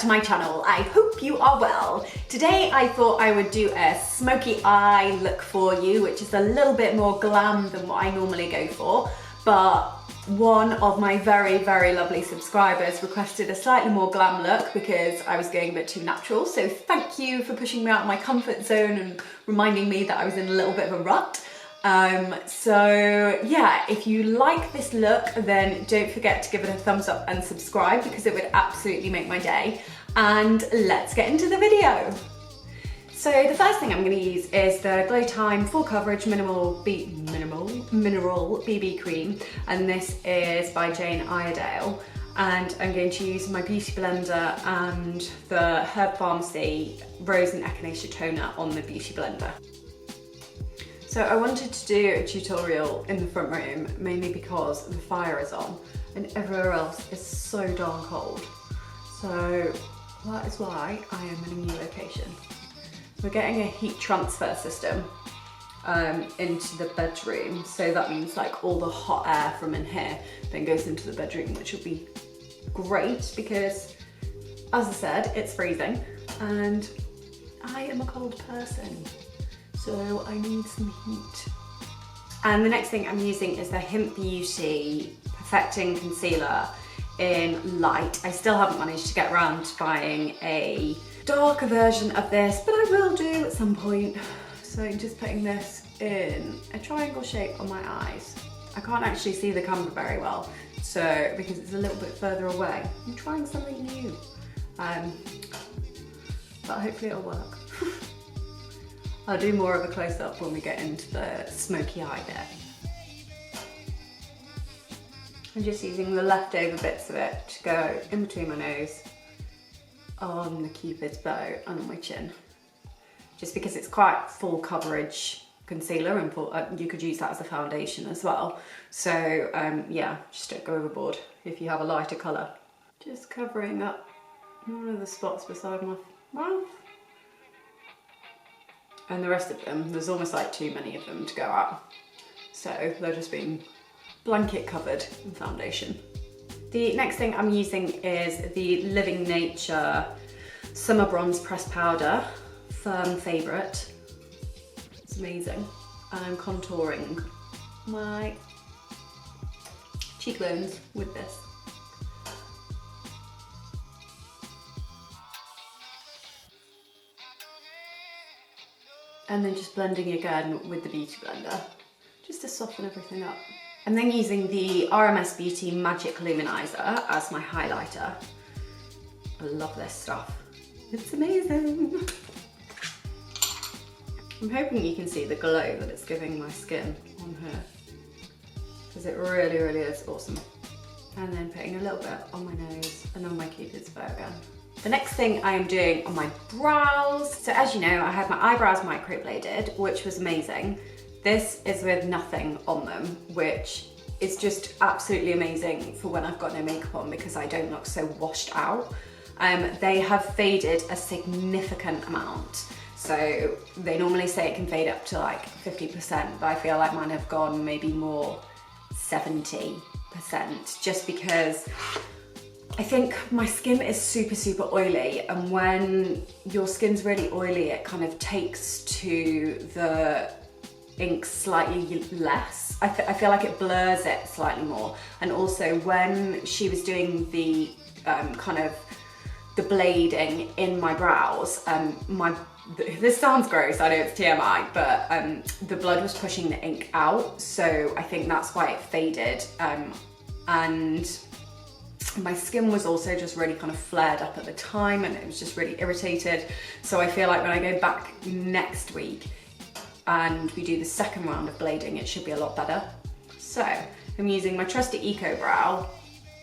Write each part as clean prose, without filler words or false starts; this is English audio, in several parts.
my channel. I hope you are well. Today I thought I would do a smoky eye look for you, which is a little bit more glam than what I normally go for, but one of my very lovely subscribers requested a slightly more glam look because I was going a bit too natural, so thank you for pushing me out of my comfort zone and reminding me that I was in a little bit of a rut. So yeah, if you like this look, then don't forget to give it a thumbs up and subscribe because it would absolutely make my day. And let's get into the video. So the first thing I'm going to use is the Glow Time Full Coverage Mineral BB Cream, and this is by Jane Iredale. And I'm going to use my Beauty Blender and the Herb Pharmacy Rose and Echinacea Toner on the Beauty Blender. So I wanted to do a tutorial in the front room, mainly because the fire is on and everywhere else is so darn cold. So that is why I am in a new location. We're getting a heat transfer system into the bedroom. So that means like all the hot air from in here then goes into the bedroom, which will be great because, as I said, it's freezing and I am a cold person. So I need some heat. And the next thing I'm using is the Hynt Beauty Perfecting Concealer in Light. I still haven't managed to get around to buying a darker version of this, but I will do at some point. So I'm just putting this in a triangle shape on my eyes. I can't actually see the camera very well, so because it's a little bit further away. I'm trying something new, but hopefully it'll work. I'll do more of a close-up when we get into the smoky eye bit. I'm just using the leftover bits of it to go in between my nose, on the Cupid's bow and on my chin. Just because it's quite full coverage concealer and you could use that as a foundation as well. So yeah, just don't go overboard if you have a lighter colour. Just covering up one of the spots beside my mouth. And the rest of them, there's almost like too many of them to go out. So they're just being blanket covered in foundation. The next thing I'm using is the Living Nature Summer Bronze Pressed Powder, firm favourite. It's amazing. And I'm contouring my cheekbones with this. And then just blending again with the Beauty Blender, just to soften everything up. I'm then using the RMS Beauty Magic Luminizer as my highlighter. I love this stuff. It's amazing. I'm hoping you can see the glow that it's giving my skin on here, because it really is awesome. And then putting a little bit on my nose and on my Cupid's bow again. The next thing I am doing on my brows, so as you know, I had my eyebrows microbladed, which was amazing. This is with nothing on them, which is just absolutely amazing for when I've got no makeup on because I don't look so washed out. They have faded a significant amount. So they normally say it can fade up to like 50%, but I feel like mine have gone maybe more 70%, just because I think my skin is super oily, and when your skin's really oily, it kind of takes to the ink slightly less. I feel like it blurs it slightly more. And also when she was doing the kind of the blading in my brows, this sounds gross, I know it's TMI, but the blood was pushing the ink out, so I think that's why it faded. And my skin was also just really kind of flared up at the time and it was just really irritated. So I feel like when I go back next week and we do the second round of blading, it should be a lot better. So I'm using my trusty Ecobrow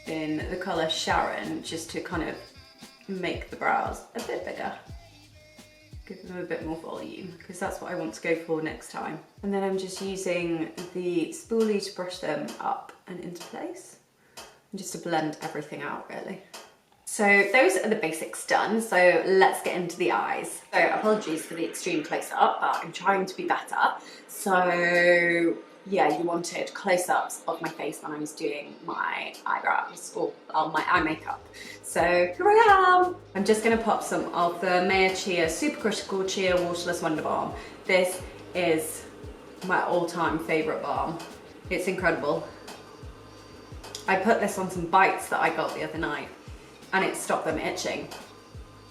in the colour Sharon just to kind of make the brows a bit bigger. Give them a bit more volume because that's what I want to go for next time. And then I'm just using the spoolie to brush them up and into place, and just to blend everything out really. So those are the basics done, so let's get into the eyes. So apologies for the extreme close-up, but I'm trying to be better. So yeah, you wanted close-ups of my face when I was doing my eyebrows or my eye makeup. So here I am. I'm just gonna pop some of the Maya Chia Supercritical Chia Waterless Wonder Balm. This is my all-time favorite balm. It's incredible. I put this on some bites that I got the other night and it stopped them itching.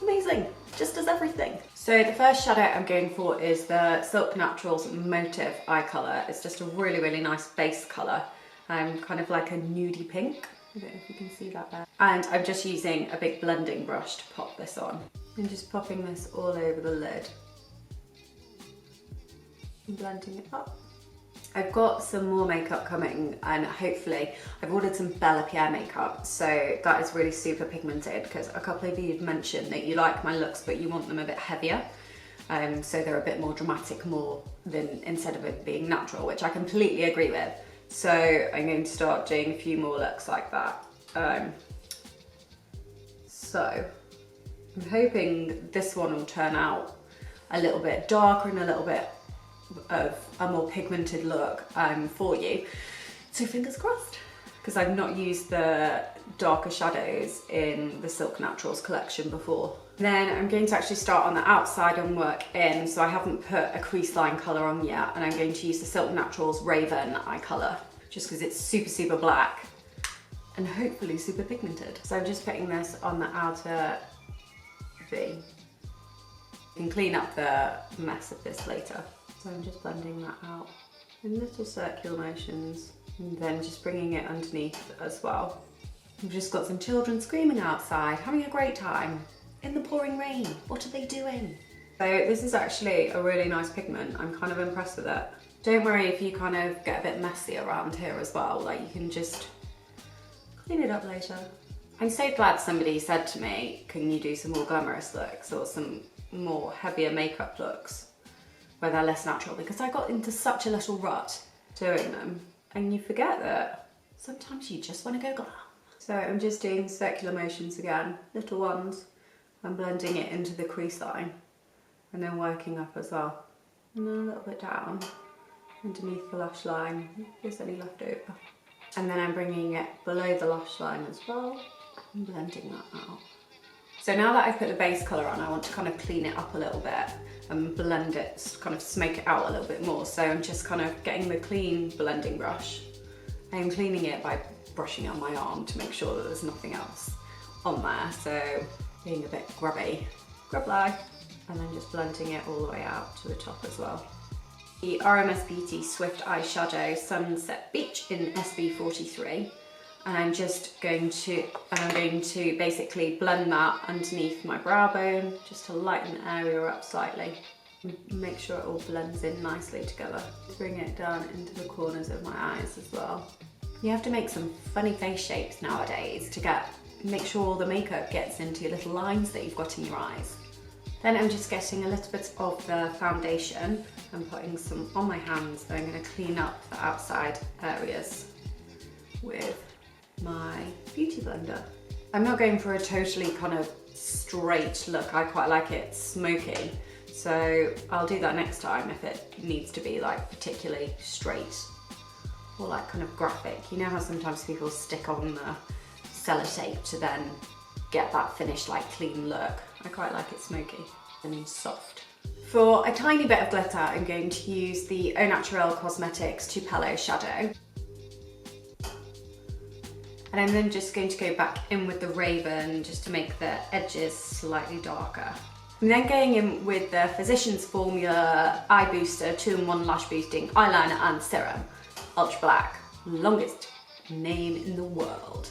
Amazing, just does everything. So the first shadow I'm going for is the Silk Naturals Motive eye colour. It's just a really, really nice base colour. Kind of like a nudie pink. I don't know if you can see that there. And I'm just using a big blending brush to pop this on. I'm just popping this all over the lid. And blending it up. I've got some more makeup coming and hopefully I've ordered some Bella Pierre makeup, so that is really super pigmented because a couple of you have mentioned that you like my looks but you want them a bit heavier, so they're a bit more dramatic more than instead of it being natural, which I completely agree with. So I'm going to start doing a few more looks like that. So I'm hoping this one will turn out a little bit darker and a little bit of a more pigmented look for you, so fingers crossed, because I've not used the darker shadows in the Silk Naturals collection before. Then I'm going to actually start on the outside and work in, so I haven't put a crease line colour on yet, and I'm going to use the Silk Naturals Raven eye colour just because it's super, super black and hopefully super pigmented. So I'm just putting this on the outer V. You can clean up the mess of this later. So I'm just blending that out in little circular motions and then just bringing it underneath as well. We've just got some children screaming outside, having a great time in the pouring rain. What are they doing? So this is actually a really nice pigment. I'm kind of impressed with it. Don't worry if you kind of get a bit messy around here as well, like you can just clean it up later. I'm so glad somebody said to me, can you do some more glamorous looks or some more heavier makeup looks where they're less natural, because I got into such a little rut doing them and you forget that sometimes you just want to go glam. So I'm just doing circular motions again, little ones. I'm blending it into the crease line and then working up as well. And then a little bit down underneath the lash line, if there's any left over. And then I'm bringing it below the lash line as well and blending that out. So now that I've put the base colour on, I want to kind of clean it up a little bit and blend it, kind of smoke it out a little bit more. So I'm just kind of getting the clean blending brush. I'm cleaning it by brushing it on my arm to make sure that there's nothing else on there. So being a bit grubby, grub-like, and then just blending it all the way out to the top as well. The RMS Beauty Swift Eyeshadow Sunset Beach in SB43. And I'm just going to, basically blend that underneath my brow bone just to lighten the area up slightly. Make sure it all blends in nicely together. Bring it down into the corners of my eyes as well. You have to make some funny face shapes nowadays to make sure all the makeup gets into your little lines that you've got in your eyes. Then I'm just getting a little bit of the foundation and putting some on my hands. I'm going to clean up the outside areas with my beauty blender. I'm not going for a totally kind of straight look. I quite like it smoky, so I'll do that next time if it needs to be like particularly straight or like kind of graphic. You know how sometimes people stick on the sellotape to then get that finished like clean look. I quite like it smoky and soft. For a tiny bit of glitter, I'm going to use the Au Naturel Cosmetics Tupelo shadow. And I'm then just going to go back in with the Raven just to make the edges slightly darker. I'm then going in with the Physicians Formula Eye Booster 2-in-1 Lash Boosting Eyeliner and Serum. Ultra Black, longest name in the world.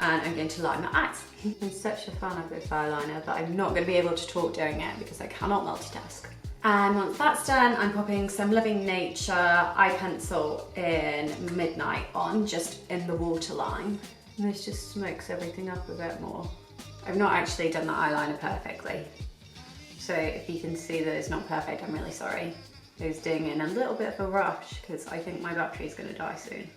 And I'm going to line my eyes. I'm such a fan of this eyeliner that I'm not going to be able to talk during it because I cannot multitask. And once that's done, I'm popping some Loving Nature eye pencil in Midnight on, just in the waterline. And this just smokes everything up a bit more. I've not actually done the eyeliner perfectly. So if you can see that it's not perfect, I'm really sorry. I was doing it in a little bit of a rush because I think my battery is going to die soon.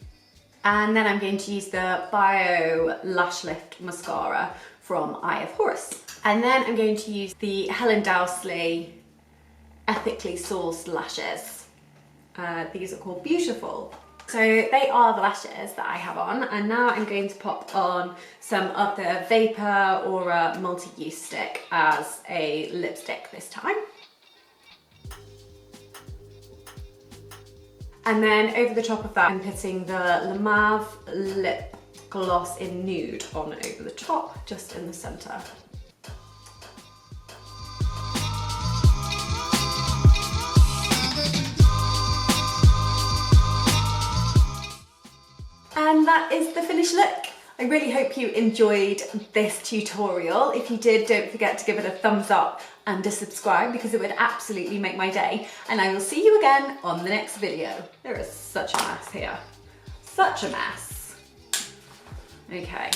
And then I'm going to use the Bio Lash Lift Mascara from Eye of Horus. And then I'm going to use the Helen Dowsley Ethically Sourced Lashes These are called Beautiful. So they are the lashes that I have on, and now I'm going to pop on some of the Vapour Aura multi-use stick as a lipstick this time. And then over the top of that, I'm putting the Le Mauve Lip Gloss in Nude on over the top, just in the centre. And that is the finished look. I really hope you enjoyed this tutorial. If you did, don't forget to give it a thumbs up and to subscribe, because it would absolutely make my day. And I will see you again on the next video. There is such a mess here. Such a mess. Okay.